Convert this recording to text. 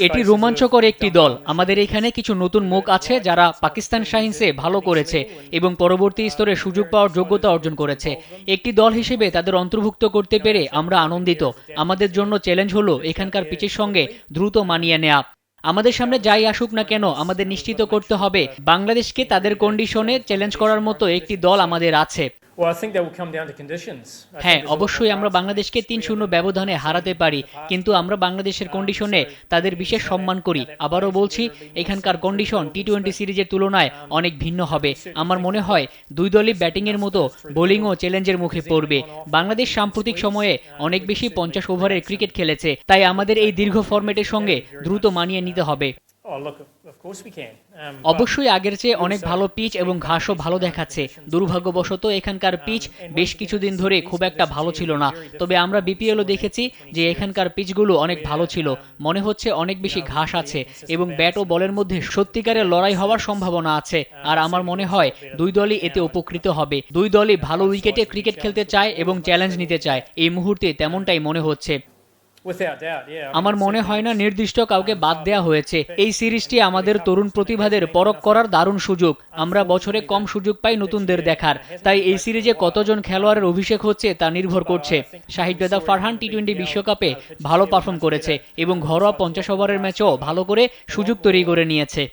এটি রোমাঞ্চকর একটি দল। আমাদের এখানে কিছু নতুন মুখ আছে যারা পাকিস্তান শাহিনসে ভালো করেছে এবং পরবর্তী স্তরে সুযোগ পাওয়ার যোগ্যতা অর্জন করেছে। একটি দল হিসেবে তাদের অন্তর্ভুক্ত করতে পেরে আমরা আনন্দিত। আমাদের জন্য চ্যালেঞ্জ হলো এখানকার পিচের সঙ্গে দ্রুত মানিয়ে নেওয়া। আমাদের সামনে যাই আসুক না কেন আমাদের নিশ্চিত করতে হবে বাংলাদেশকে তাদের কন্ডিশনে চ্যালেঞ্জ করার মতো একটি দল আমাদের আছে। হ্যাঁ, অবশ্যই আমরা বাংলাদেশকে ৩-০ ব্যবধানে হারাতে পারি, কিন্তু আমরা বাংলাদেশের কন্ডিশনে তাদের বিশেষ সম্মান করি। আবারও বলছি, এখানকার কন্ডিশন টি-20 সিরিজের তুলনায় অনেক ভিন্ন হবে। আমার মনে হয় দুই দলই ব্যাটিংয়ের মতো বোলিংও চ্যালেঞ্জের মুখে পড়বে। বাংলাদেশ সাম্প্রতিক সময়ে অনেক বেশি 50 ওভারের ক্রিকেট খেলেছে, তাই আমাদের এই দীর্ঘ ফরম্যাটের সঙ্গে দ্রুত মানিয়ে নিতে হবে। অবশ্যই আগের চেয়ে অনেক ভালো পিচ এবং ঘাসও ভালো দেখাচ্ছে। দুর্ভাগ্যবশত এখানকার পিচ বেশ কিছুদিন ধরে খুব একটা ভালো ছিল না, তবে আমরা বিপিএলও দেখেছি যে এখানকার পিচগুলো অনেক ভালো ছিল। মনে হচ্ছে অনেক বেশি ঘাস আছে এবং ব্যাট ও বলের মধ্যে সত্যিকারের লড়াই হওয়ার সম্ভাবনা আছে। আর আমার মনে হয় দুই দলই এতে উপকৃত হবে। দুই দলই ভালো উইকেটে ক্রিকেট খেলতে চায় এবং চ্যালেঞ্জ নিতে চায়। এই মুহূর্তে তেমনটাই মনে হচ্ছে। আমার মনে হয় না নির্দিষ্ট কাউকে বাদ দেওয়া হয়েছে। এই সিরিজটি আমাদের তরুণ প্রতিভাদের পরখ করার দারুণ সুযোগ। আমরা বছরে কম সুযোগ পাই নতুনদের দেখার, তাই এই সিরিজে কতজন খেলোয়াড়ের অভিষেক হচ্ছে তা নির্ভর করছে। শাহিদ রেজা ফারহান টি-20 বিশ্বকাপে ভালো পারফর্ম করেছে এবং ঘরোয়া 50 ওভারের ম্যাচও ভালো করে সুযোগ তৈরি করে নিয়েছে।